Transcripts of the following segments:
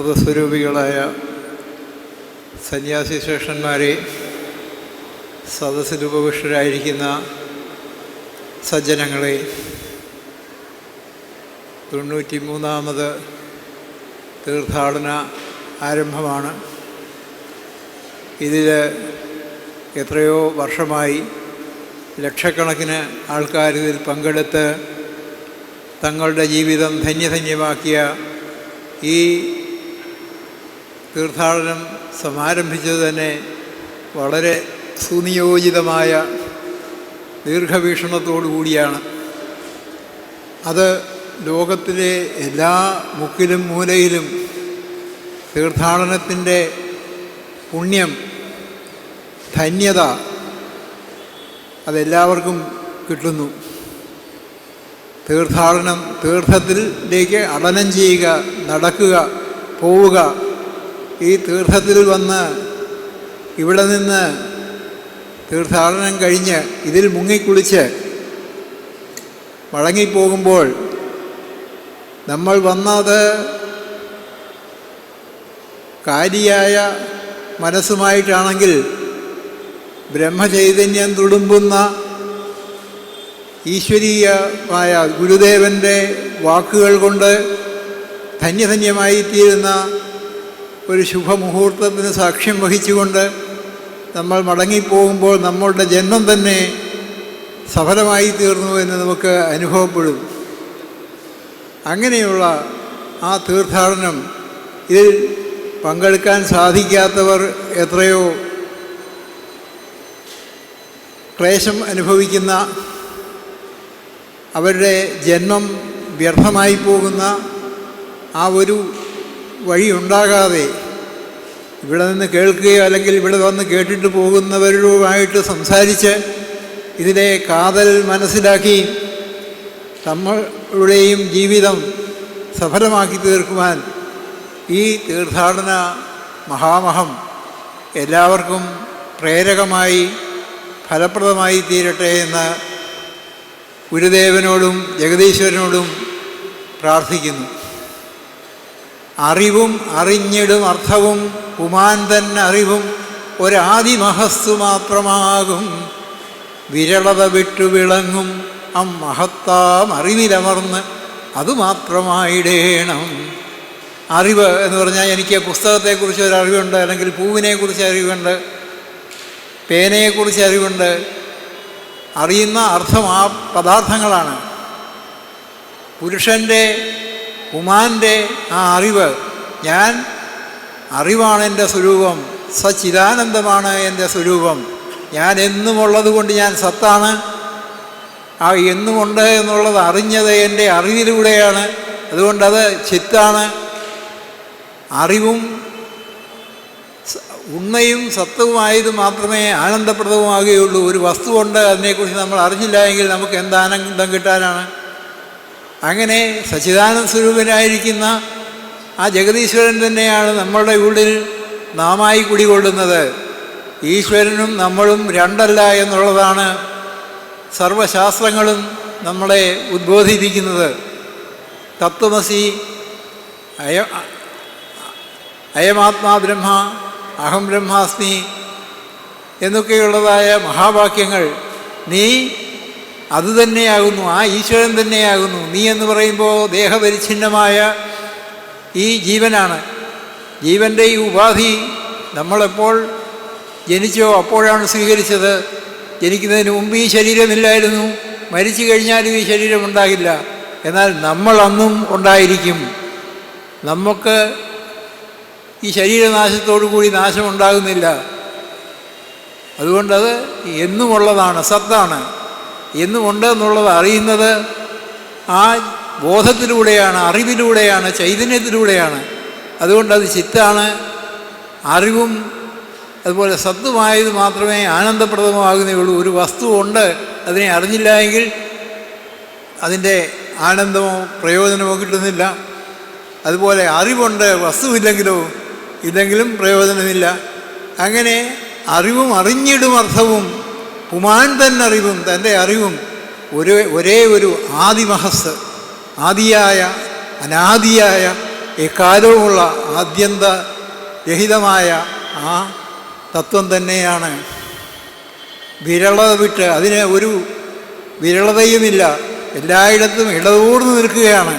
അമൃതസ്വരൂപികളായ സന്യാസി ശ്രേഷ്ഠന്മാരെ, സദസ്സിൽ ഉപവിഷ്ടരായിരിക്കുന്ന സജ്ജനങ്ങളെ, 93ാമത് തീർത്ഥാടന ആരംഭമാണ്. ഇതിൽ എത്രയോ വർഷമായി ലക്ഷക്കണക്കിന് ആൾക്കാർ ഇതിൽ പങ്കെടുത്ത് തങ്ങളുടെ ജീവിതം ധന്യധന്യമാക്കിയ ഈ തീർത്ഥാടനം സമാരംഭിച്ചത് തന്നെ വളരെ സുനിയോജിതമായ ദീർഘവീക്ഷണത്തോടു കൂടിയാണ്. അത് ലോകത്തിലെ എല്ലാ മുക്കിലും മൂലയിലും തീർത്ഥാടനത്തിൻ്റെ പുണ്യം, ധന്യത അതെല്ലാവർക്കും കിട്ടുന്നു. തീർത്ഥാടനം, തീർത്ഥത്തിലേക്ക് അടനം ചെയ്യുക, നടക്കുക, പോവുക, ഈ തീർത്ഥത്തിൽ വന്ന് ഇവിടെ നിന്ന് തീർത്ഥാടനം കഴിഞ്ഞ് ഇതിൽ മുങ്ങിക്കുളിച്ച് മടങ്ങിപ്പോകുമ്പോൾ നമ്മൾ വന്നത് കാലിയായ മനസ്സുമായിട്ടാണെങ്കിൽ ബ്രഹ്മചൈതന്യം തുളുമ്പുന്ന ഈശ്വരീയമായ ഗുരുദേവൻ്റെ വാക്കുകൾ കൊണ്ട് ധന്യധന്യമായിത്തീരുന്ന ഒരു ശുഭമുഹൂർത്തത്തിന് സാക്ഷ്യം വഹിച്ചുകൊണ്ട് നമ്മൾ മടങ്ങിപ്പോകുമ്പോൾ നമ്മളുടെ ജന്മം തന്നെ സഫലമായി തീർന്നു എന്ന് നമുക്ക് അനുഭവപ്പെടും. അങ്ങനെയുള്ള ആ തീർത്ഥാടനം, ഇതിൽ പങ്കെടുക്കാൻ സാധിക്കാത്തവർ എത്രയോ ക്ലേശം അനുഭവിക്കുന്ന, അവരുടെ ജന്മം വ്യർത്ഥമായി പോകുന്ന ആ ഒരു വഴി ഉണ്ടാകാതെ ഇവിടെ നിന്ന് കേൾക്കുകയോ അല്ലെങ്കിൽ ഇവിടെ വന്ന് കേട്ടിട്ട് പോകുന്നവരുമായിട്ട് സംസാരിച്ച് ഇതിലെ കാതൽ മനസ്സിലാക്കി നമ്മളുടെയും ജീവിതം സഫലമാക്കി തീർക്കുവാൻ ഈ തീർത്ഥാടന മഹാമഹം എല്ലാവർക്കും പ്രേരകമായി ഫലപ്രദമായി തീരട്ടെ എന്ന് ഗുരുദേവനോടും ജഗദീശ്വരനോടും പ്രാർത്ഥിക്കുന്നു. അറിവും അറിഞ്ഞിടും അർത്ഥവും പുമാൻ തന്നെ അറിവും ഒരാദിമഹസ്തു മാത്രമാകും, വിരളത വിട്ടു വിളങ്ങും മഹത്താം അറിവിലമർന്ന് അതുമാത്രമായിടേണം. അറിവ് എന്ന് പറഞ്ഞാൽ എനിക്ക് പുസ്തകത്തെക്കുറിച്ച് ഒരറിവുണ്ട്, അല്ലെങ്കിൽ പൂവിനെക്കുറിച്ച് അറിവുണ്ട്, പേനയെക്കുറിച്ച് അറിവുണ്ട്. അറിയുന്ന അർത്ഥം ആ പദാർത്ഥങ്ങളാണ്. പുരുഷൻ്റെ, പുമാൻ്റെ ആ അറിവ്, ഞാൻ അറിവാണ് എൻ്റെ സ്വരൂപം, സച്ചിദാനന്ദമാണ് എൻ്റെ സ്വരൂപം, ഞാൻ എന്നുമുള്ളത് കൊണ്ട് ഞാൻ സത്താണ്. ആ എന്നുമുണ്ട് എന്നുള്ളത് അറിഞ്ഞത് എൻ്റെ അറിവിലൂടെയാണ്. അതുകൊണ്ടത് ചിത്താണ്. അറിവും ഉണ്മയും സത്വമായത് മാത്രമേ ആനന്ദപ്രദവുമാകുകയുള്ളൂ. ഒരു വസ്തുവുണ്ട്, അതിനെക്കുറിച്ച് നമ്മൾ അറിഞ്ഞില്ല എങ്കിൽ നമുക്ക് എന്ത് ആനന്ദം കിട്ടാനാണ്? അങ്ങനെ സച്ചിദാനന്ദ സ്വരൂപനായിരിക്കുന്ന ആ ജഗദീശ്വരൻ തന്നെയാണ് നമ്മളുടെ ഉള്ളിൽ നാമായി കുടികൊള്ളുന്നത്. ഈശ്വരനും നമ്മളും രണ്ടല്ല എന്നുള്ളതാണ് സർവശാസ്ത്രങ്ങളും നമ്മളെ ഉദ്ബോധിപ്പിക്കുന്നത്. തത്വമസി, അയമാത്മാ ബ്രഹ്മ, അഹം ബ്രഹ്മാസ്മി എന്നൊക്കെയുള്ളതായ മഹാവാക്യങ്ങൾ, നീ അതുതന്നെയാകുന്നു, ആ ഈശ്വരൻ തന്നെയാകുന്നു. നീ എന്ന് പറയുമ്പോൾ ദേഹപരിച്ഛിന്നമായ ഈ ജീവനാണ്. ജീവൻ്റെ ഈ ഉപാധി നമ്മളെപ്പോൾ ജനിച്ചോ അപ്പോഴാണ് സ്വീകരിച്ചത്. ജനിക്കുന്നതിന് മുമ്പ് ഈ ശരീരമില്ലായിരുന്നു, മരിച്ചു കഴിഞ്ഞാലും ഈ ശരീരം ഉണ്ടാകില്ല. എന്നാൽ നമ്മൾ അന്നും ഉണ്ടായിരിക്കും. നമുക്ക് ഈ ശരീരനാശത്തോടു കൂടി നാശമുണ്ടാകുന്നില്ല. അതുകൊണ്ടത് എന്നുമുള്ളതാണ്, സത്താണ്. എന്നുമുണ്ട് എന്നുള്ളത് അറിയുന്നത് ആ ബോധത്തിലൂടെയാണ്, അറിവിലൂടെയാണ്, ചൈതന്യത്തിലൂടെയാണ്. അതുകൊണ്ടത് ചിത്താണ്. അറിവും അതുപോലെ സത്വമായത് മാത്രമേ ആനന്ദപ്രദമാകുന്നേ ഒരു വസ്തുവുണ്ട്, അതിനെ അറിഞ്ഞില്ല എങ്കിൽ അതിൻ്റെ ആനന്ദമോ പ്രയോജനമോ കിട്ടുന്നില്ല. അതുപോലെ അറിവുണ്ട്, വസ്തുവില്ലെങ്കിലോ ഇല്ലെങ്കിലും പ്രയോജനമില്ല. അങ്ങനെ അറിവും അറിഞ്ഞിടും അർത്ഥവും പുമാൻ തന്നെ അറിവും, തൻ്റെ അറിവും ഒരേ ഒരു ആദിമഹസ്, ആദിയായ അനാദിയായ എക്കാലവുമുള്ള ആദ്യന്തരഹിതമായ ആ തത്വം തന്നെയാണ്. വിരളത വിട്ട് അതിന് ഒരു വിരളതയുമില്ല, എല്ലായിടത്തും ഇടതൂർന്ന് നിൽക്കുകയാണ്.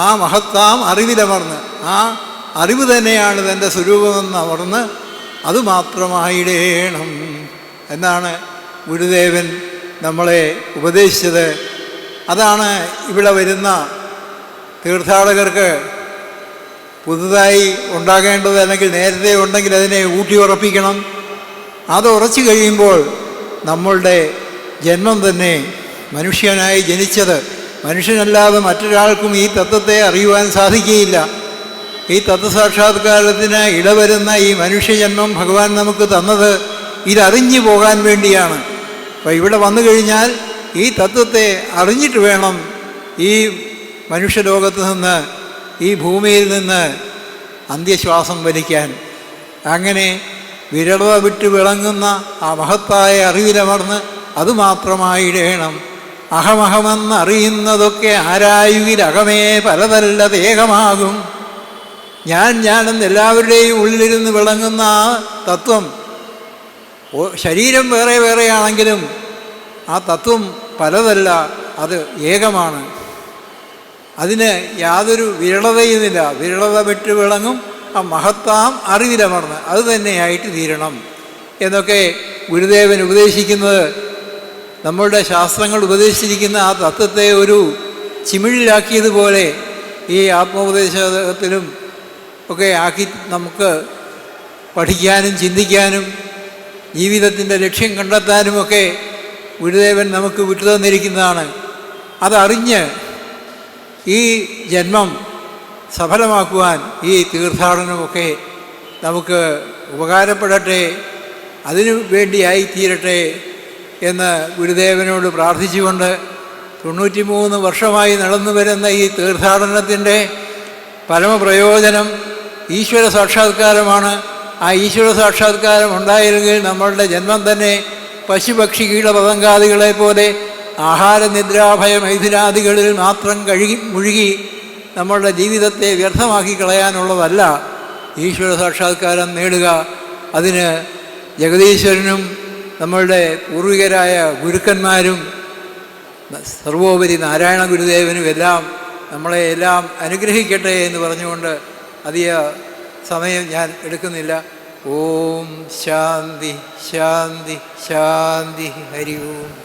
ആ മഹത്താം അറിവിലമർന്ന് ആ അറിവ് തന്നെയാണ് തൻ്റെ സ്വരൂപമെന്ന് അമർന്ന് അതുമാത്രമായിടേണം എന്നാണ് ഗുരുദേവൻ നമ്മളെ ഉപദേശിച്ചത്. അതാണ് ഇവിടെ വരുന്ന തീർത്ഥാടകർക്ക് പുതുതായി ഉണ്ടാകേണ്ടത്, അല്ലെങ്കിൽ നേരത്തെ ഉണ്ടെങ്കിൽ അതിനെ ഊട്ടി ഉറപ്പിക്കണം. അത് ഉറച്ചു കഴിയുമ്പോൾ നമ്മളുടെ ജന്മം തന്നെ മനുഷ്യനായി ജനിച്ചത്, മനുഷ്യനല്ലാതെ മറ്റൊരാൾക്കും ഈ തത്വത്തെ അറിയുവാൻ സാധിക്കുകയില്ല. ഈ തത്വസാക്ഷാത്കാരത്തിന് ഇടവരുന്ന ഈ മനുഷ്യജന്മം ഭഗവാൻ നമുക്ക് തന്നത് ഇതറിഞ്ഞു പോകാൻ വേണ്ടിയാണ്. അപ്പോൾ ഇവിടെ വന്നു കഴിഞ്ഞാൽ ഈ തത്വത്തെ അറിഞ്ഞിട്ട് വേണം ഈ മനുഷ്യലോകത്ത് നിന്ന്, ഈ ഭൂമിയിൽ നിന്ന് അന്ത്യശ്വാസം വലിക്കാൻ. അങ്ങനെ വിരളത വിട്ട് വിളങ്ങുന്ന ആ മഹത്തായ അറിവിലമർന്ന് അതുമാത്രമായിടേണം. അഹമഹമെന്നറിയുന്നതൊക്കെ ആരായുകിൽ അകമേ പലതല്ല ദേഹമാകും. ഞാനെന്ന് എല്ലാവരുടെയും ഉള്ളിലിരുന്ന് വിളങ്ങുന്ന ആ തത്വം, ശരീരം വേറെ വേറെയാണെങ്കിലും ആ തത്വം പലതല്ല, അത് ഏകമാണ്. അതിന് യാതൊരു വിരളതയുമില്ല. വിരളത വിട്ട് വിളങ്ങും ആ മഹത്താം അറിവിലമർന്ന് അത് തന്നെയായിട്ട് തീരണം എന്നൊക്കെ ഗുരുദേവൻ ഉപദേശിക്കുന്നത്, നമ്മളുടെ ശാസ്ത്രങ്ങൾ ഉപദേശിച്ചിരിക്കുന്ന ആ തത്വത്തെ ഒരു ചിമിഴിലാക്കിയതുപോലെ ഈ ആത്മോപദേശത്തിലും ഒക്കെ ആക്കി നമുക്ക് പഠിക്കാനും ചിന്തിക്കാനും ജീവിതത്തിൻ്റെ ലക്ഷ്യം കണ്ടെത്താനുമൊക്കെ ഗുരുദേവൻ നമുക്ക് വിട്ടുതന്നിരിക്കുന്നതാണ്. അതറിഞ്ഞ് ഈ ജന്മം സഫലമാക്കുവാൻ ഈ തീർത്ഥാടനമൊക്കെ നമുക്ക് ഉപകാരപ്പെടട്ടെ, അതിനു വേണ്ടിയായി തീരട്ടെ എന്ന് ഗുരുദേവനോട് പ്രാർത്ഥിച്ചുകൊണ്ട് 93 വർഷമായി നടന്നു വരുന്ന ഈ തീർത്ഥാടനത്തിൻ്റെ പരമപ്രയോജനം ഈശ്വര സാക്ഷാത്കാരമാണ്. ആ ഈശ്വര സാക്ഷാത്കാരം ഉണ്ടായിരുന്നെങ്കിൽ നമ്മളുടെ ജന്മം തന്നെ പശുപക്ഷി കീടപതംഗാദികളെ പോലെ ആഹാരനിദ്രാഭയ മൈഥുനാദികളിൽ മാത്രം മുഴുകി നമ്മളുടെ ജീവിതത്തെ വ്യർത്ഥമാക്കി കളയാനുള്ളതല്ല. ഈശ്വര സാക്ഷാത്കാരം നേടുക, അതിന് ജഗദീശ്വരനും നമ്മളുടെ പൂർവികരായ ഗുരുക്കന്മാരും സർവോപരി നാരായണ ഗുരുദേവനും എല്ലാം നമ്മളെ എല്ലാം അനുഗ്രഹിക്കട്ടെ എന്ന് പറഞ്ഞുകൊണ്ട് അധിക സമയം ഞാൻ എടുക്കുന്നില്ല. ഓം ശാന്തി ശാന്തി ശാന്തി. ഹരി ഓം.